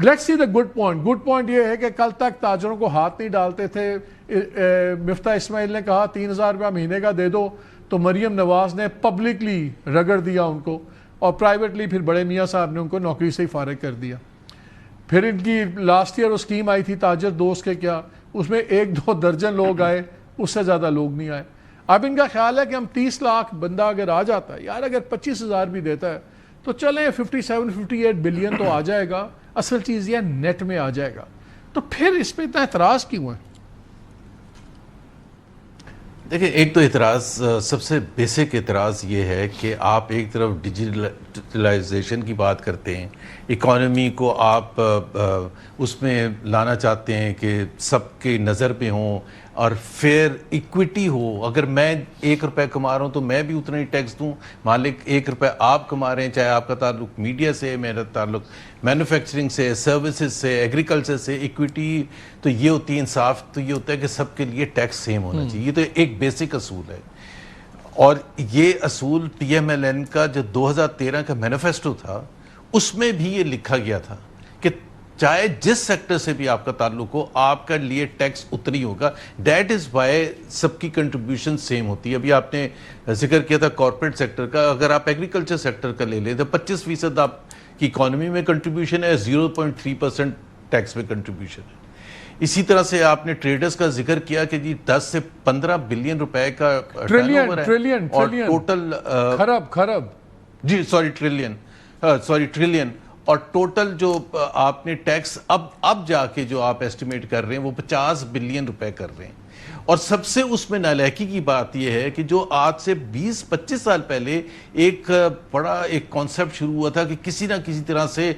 Let's see the good point. Good point یہ ہے کہ کل تک تاجروں کو ہاتھ نہیں ڈالتے تھے. مفتاح اسماعیل نے کہا 3,000 روپیہ مہینے کا دے دو, تو مریم نواز نے پبلکلی رگڑ دیا ان کو, اور پرائیویٹلی پھر بڑے میاں صاحب نے ان کو نوکری سے ہی فارغ کر دیا. پھر ان کی لاسٹ ایئر وہ اسکیم آئی تھی تاجر دوست کے, کیا اس میں 1-2 درجن لوگ آئے, اس سے زیادہ لوگ نہیں آئے. اب ان کا خیال ہے کہ ہم 30 لاکھ بندہ اگر آ جاتا ہے, یار اگر 25,000 بھی دیتا ہے تو چلیں 57-58 بلین تو آ جائے گا, اصل چیز یہ نیٹ میں آ جائے گا. تو پھر اس پہ اتنا اعتراض کیوں ہے؟ دیکھیں, ایک تو اعتراض, سب سے بیسک اعتراض یہ ہے کہ آپ ایک طرف ڈیجیٹلائزیشن کی بات کرتے ہیں, اکانومی کو آپ اس میں لانا چاہتے ہیں کہ سب کے نظر پہ ہوں اور فیئر ایکویٹی ہو. اگر میں 1 روپے کما رہا ہوں تو میں بھی اتنا ہی ٹیکس دوں. مالک 1 روپے آپ کما رہے ہیں, چاہے آپ کا تعلق میڈیا سے, میرا تعلق مینوفیکچرنگ سے, سروسز سے, ایگریکلچر سے, ایکویٹی تو یہ ہوتی ہے. انصاف تو یہ ہوتا ہے کہ سب کے لیے ٹیکس سیم ہونا چاہیے. یہ تو ایک بیسک اصول ہے, اور یہ اصول پی ایم ایل این کا جو 2013 کا مینیفیسٹو تھا اس میں بھی یہ لکھا گیا تھا کہ چاہے جس سیکٹر سے بھی آپ کا تعلق ہو, آپ کا لیے ٹیکس اتنی ہوگا. دیٹ از وائی سب کی کنٹریبیوشن سیم ہوتی ہے. ابھی آپ نے ذکر کیا تھا کارپوریٹ سیکٹر کا, اگر آپ ایگریکلچر سیکٹر کا لے لیں تو 25% آپ کی اکانومی میں کنٹریبیوشن ہے, 0.3% ٹیکس میں کنٹریبیوشن ہے. اسی طرح سے آپ نے ٹریڈرز کا ذکر کیا کہ جی 10 سے 15 بلین روپے کا ٹرن اوور ہے, اور ٹوٹل ٹریلین, اور ٹوٹل جو آپ نے ٹیکس اب جا کے جو آپ ایسٹیمیٹ کر رہے ہیں وہ 50 بلین روپے کر رہے ہیں. اور سب سے اس میں نالائکی کی بات یہ ہے کہ جو آج سے 20-25 سال پہلے ایک بڑا ایک کانسیپٹ شروع ہوا تھا کہ کسی نہ کسی طرح سے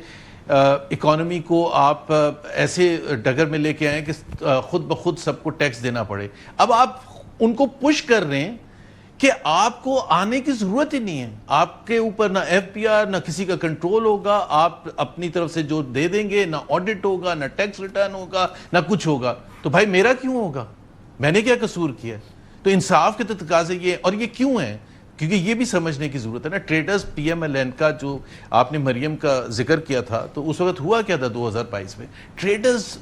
اکانومی کو آپ ایسے ڈگر میں لے کے آئیں کہ خود بخود سب کو ٹیکس دینا پڑے. اب آپ ان کو پش کر رہے ہیں کہ آپ کو آنے کی ضرورت ہی نہیں ہے, آپ کے اوپر نہ ایف پی آر نہ کسی کا کنٹرول ہوگا, آپ اپنی طرف سے جو دے دیں گے, نہ آڈٹ ہوگا, نہ ٹیکس ریٹرن ہوگا, نہ کچھ ہوگا. تو بھائی میرا کیوں ہوگا, میں نے کیا قصور کیا؟ تو انصاف کے تو تقاضے یہ, اور یہ کیوں ہیں, کیونکہ یہ بھی سمجھنے کی ضرورت ہے نا. Traders P M L N کا جو آپ نے مریم کا ذکر کیا تھا, تو اس وقت ہوا کیا تھا 2022 میں, traders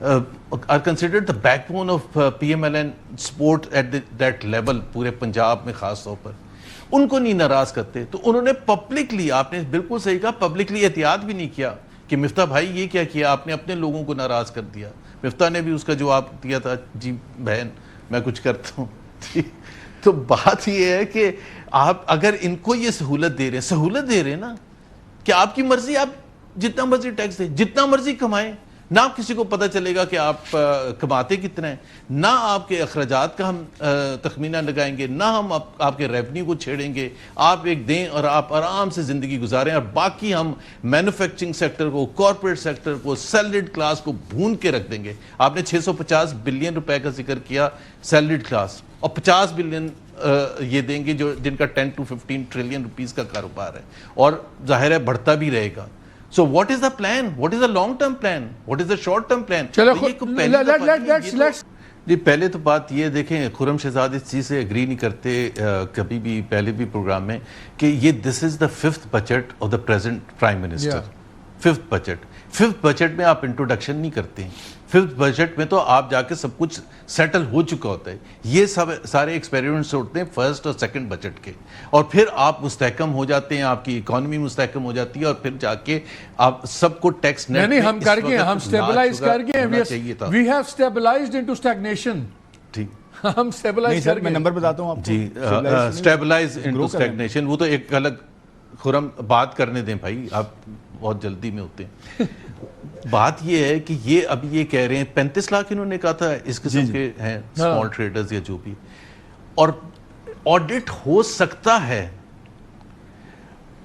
are considered the backbone of PMLN sport at that level, پورے پنجاب میں خاص طور پر. ان کو نہیں ناراض کرتے, تو انہوں نے پبلکلی, آپ نے بالکل صحیح کہا, پبلکلی احتیاط بھی نہیں کیا کہ مفتاح بھائی یہ کیا کیا, آپ نے اپنے لوگوں کو ناراض کر دیا. مفتاح نے بھی اس کا جواب دیا تھا, جی بہن میں کچھ کرتا ہوں. تو بات یہ ہے کہ آپ اگر ان کو یہ سہولت دے رہے ہیں نا, کہ آپ کی مرضی, آپ جتنا مرضی ٹیکس دیں, جتنا مرضی کمائیں, نہ کسی کو پتہ چلے گا کہ آپ کماتے کتنا ہیں, نہ آپ کے اخراجات کا ہم تخمینہ لگائیں گے, نہ ہم آپ کے ریونیو کو چھیڑیں گے. آپ ایک دیں اور آپ آرام سے زندگی گزاریں, اور باقی ہم مینوفیکچرنگ سیکٹر کو, کارپوریٹ سیکٹر کو, سیلریڈ کلاس کو بھون کے رکھ دیں گے. آپ نے 650 بلین روپے کا ذکر کیا سیلریڈ کلاس, اور 50 بلین یہ دیں گے جن کا 10 to 15 ٹریلین روپیز کا کاروبار ہے, اور ظاہر ہے بڑھتا بھی رہے گا. So what is the plan? What is the long term plan? What is the short term plan? جی پہلے تو بات یہ دیکھیں, خرم شہزاد اس چیز سے اگری نہیں کرتے کبھی بھی پہلے بھی پروگرام میں, کہ یہ this is the 5th budget of the present prime minister. 5th budget میں آپ انٹروڈکشن نہیں کرتے ہیں. 5th بجٹ میں تو آپ جا کے سب کچھ سیٹل ہو چکا ہوتا ہے. یہ سب سارے ایکسپیریمنٹس ہوتے ہیں 1st اور 2nd بجٹ کے, اور پھر آپ مستحکم ہو جاتے ہیں, آپ کی اکانومی مستحکم ہو جاتی ہے, اور پھر جا کے آپ سب کو ٹیکس نیٹ نہیں ہم کر گئے, ہم سٹیبلائز کر گئے, وی ہیو سٹیبلائزڈ انٹو اسٹیگنیشن. ٹھیک, ہم سٹیبلائز کر گئے. میں نمبر بتاتا ہوں آپ کو. جی سٹیبلائز انٹو اسٹیگنیشن, وہ تو ایک الگ, خرم بات کرنے دیں بھائی, آپ بہت جلدی میں ہوتے ہیں. بات یہ ہے کہ یہ اب یہ کہہ رہے ہیں 35 لاکھ انہوں نے کہا تھا اس قسم کے ہیں اسمال ٹریڈرز یا جو بھی, اور آڈٹ ہو سکتا ہے,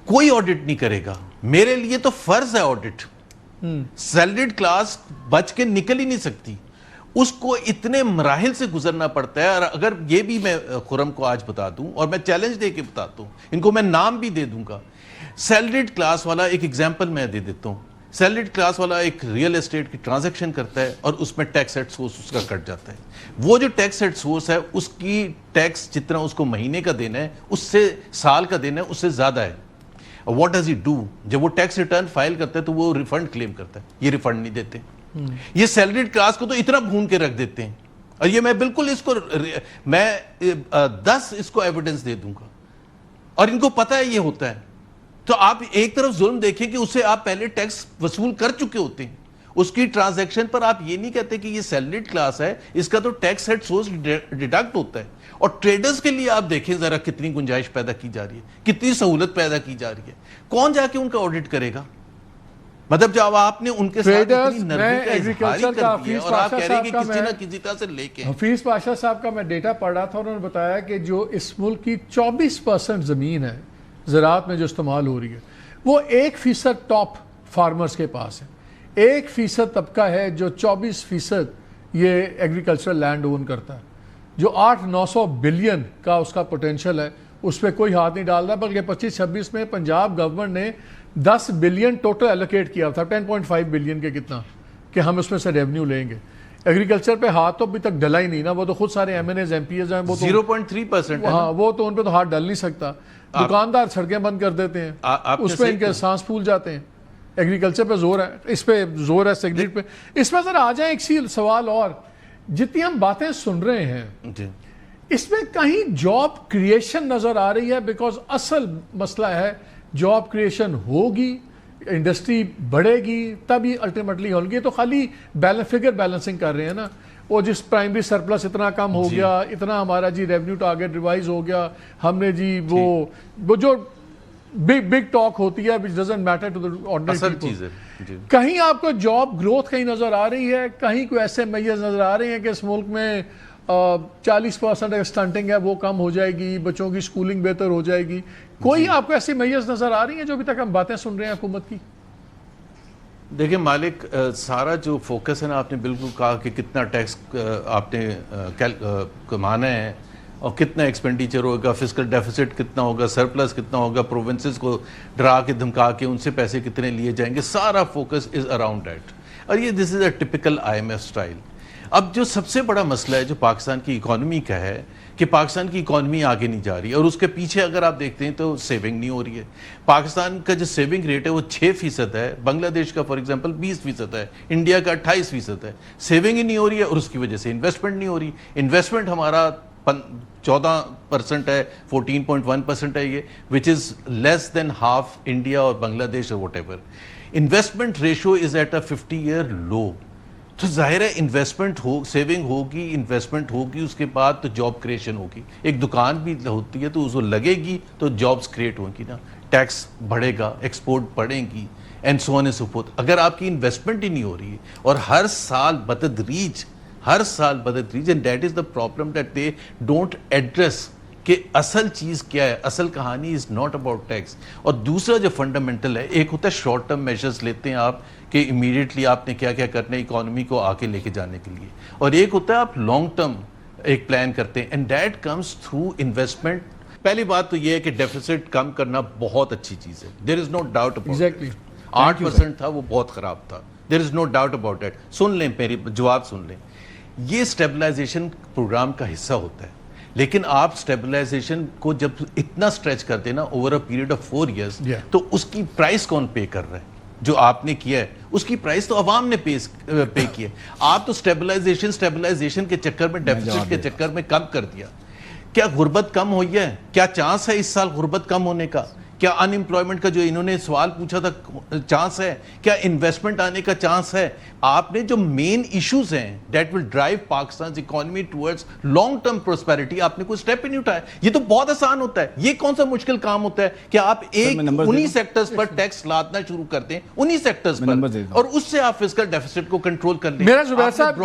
کوئی آڈٹ نہیں کرے گا. میرے لیے تو فرض ہے آڈٹ. سیلریڈ کلاس بچ کے نکل ہی نہیں سکتی, اس کو اتنے مراحل سے گزرنا پڑتا ہے. اور اگر یہ بھی میں خرم کو آج بتا دوں, اور میں چیلنج دے کے بتاتا ہوں, ان کو میں نام بھی دے دوں گا. سیلریڈ کلاس والا, ایک ایگزامپل میں دے دیتا ہوں, سیلریڈ کلاس والا ایک ریئل اسٹیٹ کی ٹرانزیکشن کرتا ہے, اور اس میں ٹیکس ایٹ سورس اس کا کٹ جاتا ہے. وہ جو ٹیکس ایٹ سورس ہے, اس کی ٹیکس جتنا اس کو مہینے کا دینا ہے, اس سے سال کا دینا ہے, اس سے زیادہ ہے. What does he do? جب وہ ٹیکس ریٹرن فائل کرتا ہے تو وہ ریفنڈ کلیم کرتا ہے، یہ ریفنڈ نہیں دیتے. یہ سیلریڈ کلاس کو تو اتنا بھون کے رکھ دیتے ہیں، اور یہ میں بالکل اس کو میں 10 اس کو ایویڈنس دے دوں گا، اور ان کو پتہ ہے یہ ہوتا ہے. تو آپ ایک طرف ظلم دیکھیں کہ اسے آپ پہلے ٹیکس وصول کر چکے ہوتے ہیں، اس کی ٹرانزیکشن پر آپ یہ نہیں کہتے کہ یہ سیلریڈ کلاس ہے، اس کا تو ٹیکس ایٹ سورس ڈیڈکٹ ہوتا ہے. اور ٹریڈرز کے لیے آپ دیکھیں ذرا کتنی گنجائش پیدا کی جا رہی ہے، کتنی سہولت پیدا کی جا رہی ہے. کون جا کے ان کا آڈٹ کرے گا؟ مطلب جب آپ نے ان کے ساتھ اتنی نرمی کا اظہار ہی کر دیا اور آپ کہہ رہے ہیں کہ کسی نہ کسی طرح سے لے کے. حفیظ پاشا صاحب کا میں ڈیٹا پڑھ رہا تھا، انہوں نے بتایا کہ جو اس ملک کی 24% زمین ہے زراعت میں جو استعمال ہو رہی ہے، وہ 1% ٹاپ فارمرز کے پاس ہے. 1% طبقہ ہے جو 24% یہ ایگریکلچرل لینڈ اون کرتا ہے، جو 800-900 بلین کا اس کا پوٹینشل ہے. اس پہ کوئی ہاتھ نہیں ڈال رہا، بلکہ 25-26 میں پنجاب گورنمنٹ نے 10 بلین ٹوٹل ایلوکیٹ کیا تھا، 10.5 بلین کے کتنا کہ ہم اس میں سے ریونیو لیں گے. ایگریکلچر پہ ہاتھ تو ابھی تک ڈلا ہی نہیں نا، وہ تو خود سارے M N As M P As ہیں، وہ تو 0.3%. ہاں، وہ تو ان پہ تو ہاتھ ڈال نہیں سکتا. دکاندار سڑکیں بند کر دیتے ہیں، اس پہ ان کے سانس پھول جاتے ہیں. ایگریکلچر پہ زور ہے، اس پہ زور ہے، سیگریٹ پہ. اس میں ذرا آ جائیں ایک سوال اور، جتنی ہم باتیں سن رہے ہیں اس میں کہیں جاب کریشن نظر آ رہی ہے؟ بیکاز اصل مسئلہ ہے جاب کریشن ہوگی، انڈسٹری بڑھے گی، تبھی الٹیمیٹلی ہوگی. تو خالی فگر بیلنسنگ کر رہے ہیں نا، وہ جس پرائمری سرپلس اتنا کم ہو گیا، اتنا ہمارا جی ریونیو ٹارگٹ ریوائز ہو گیا، ہم نے جی وہ جو بگ ٹاک ہوتی ہے which doesn't matter to the ordinary people. کہیں آپ کو جاب گروتھ کہیں نظر آ رہی ہے؟ کہیں کوئی ایسے میجرز نظر آ رہے ہیں کہ اس ملک میں 40% اسٹنٹنگ ہے وہ کم ہو جائے گی، بچوں کی سکولنگ بہتر ہو جائے گی؟ کوئی آپ کو ایسی میجرز نظر آ رہی ہیں جو ابھی تک ہم باتیں سن رہے ہیں حکومت کی؟ دیکھیں مالک، سارا جو فوکس ہے نا، آپ نے بالکل کہا کہ کتنا ٹیکس آپ نے کمانا ہے اور کتنا ایکسپینڈیچر ہوگا، فسکل ڈیفیسٹ کتنا ہوگا، سرپلس کتنا ہوگا، پروونسز کو ڈرا کے دھمکا کے ان سے پیسے کتنے لیے جائیں گے، سارا فوکس از اراؤنڈ دیٹ. اور یہ this is a typical I M F style. اب جو سب سے بڑا مسئلہ ہے جو پاکستان کی اکانومی کا ہے کہ پاکستان کی اکانومی آگے نہیں جا رہی، اور اس کے پیچھے اگر آپ دیکھتے ہیں تو سیونگ نہیں ہو رہی ہے. پاکستان کا جو سیونگ ریٹ ہے وہ 6% ہے، بنگلہ دیش کا فار ایگزامپل 20% ہے، انڈیا کا 28% ہے. سیونگ ہی نہیں ہو رہی ہے، اور اس کی وجہ سے انویسٹمنٹ نہیں ہو رہی. انویسٹمنٹ ہمارا 14% ہے، 14.1% ہے یہ، which is less than half India اور بنگلہ دیش اور whatever. Investment ratio is at a 50-year low. تو ظاہر ہے انویسٹمنٹ سیونگ ہوگی، انویسٹمنٹ ہوگی، اس کے بعد تو جاب کریشن ہوگی. ایک دکان بھی ہوتی ہے تو اس کو لگے گی تو جابس کریٹ ہوں گی نا، ٹیکس بڑھے گا، ایکسپورٹ بڑھیں گی، and so on and so forth. اگر آپ کی انویسٹمنٹ ہی نہیں ہو رہی ہے اور ہر سال بتدریج and that is the problem that they don't address کہ اصل چیز کیا ہے. اصل کہانی از ناٹ اباؤٹ ٹیکس. اور دوسرا جو فنڈامنٹل ہے، ایک ہوتا ہے شارٹ ٹرم میجرز لیتے ہیں آپ کہ امیڈیٹلی آپ نے کیا کیا کرنا ہے اکانومی کو آگے لے کے جانے کے لیے، اور ایک ہوتا ہے آپ لانگ ٹرم ایک پلان کرتے ہیں، and that comes through investment. پہلی بات تو یہ ہے کہ ڈیفیسٹ کم کرنا بہت اچھی چیز ہے، دیر از نو ڈاؤٹ اباؤٹ اٹ. 8% تھا وہ بہت خراب تھا، دیر از نو ڈاؤٹ اباؤٹ اٹ. سن لیں میری جواب سن لیں، یہ اسٹیبلائزیشن پروگرام کا حصہ ہوتا ہے، لیکن آپ اسٹیبلائزیشن کو جب اتنا اسٹریچ کرتے ہیں نا over a period of 4 years، تو اس کی پرائس کون پے کر رہا ہے؟ جو آپ نے کیا ہے اس کی پرائس تو عوام نے پے کی ہے. آپ تو اسٹیبلائزیشن کے چکر میں، ڈیفیسٹ کے چکر میں کم کر دیا. کیا غربت کم ہوئی ہے؟ کیا چانس ہے اس سال غربت کم ہونے کا؟ کیا ان امپلائمنٹ کا جو انہوں نے سوال پوچھا تھا چانس ہے؟ کیا انویسٹمنٹ آنے کا چانس ہے؟ آپ نے جو مین ایشوز ہیں that will drive Pakistan economy towards long term prosperity, آپ نے کوئی اسٹیپ ہی نہیں اٹھایا. یہ تو بہت آسان ہوتا ہے، یہ کون سا مشکل کام ہوتا ہے کہ آپ ایک انہی سیکٹرز پر ٹیکس لادنا شروع کرتے ہیں، انہی سیکٹرز پر، اور اس سے آپ فسکل ڈیفیسٹ کو کنٹرول کر لیں. میرا زبیر صاحب،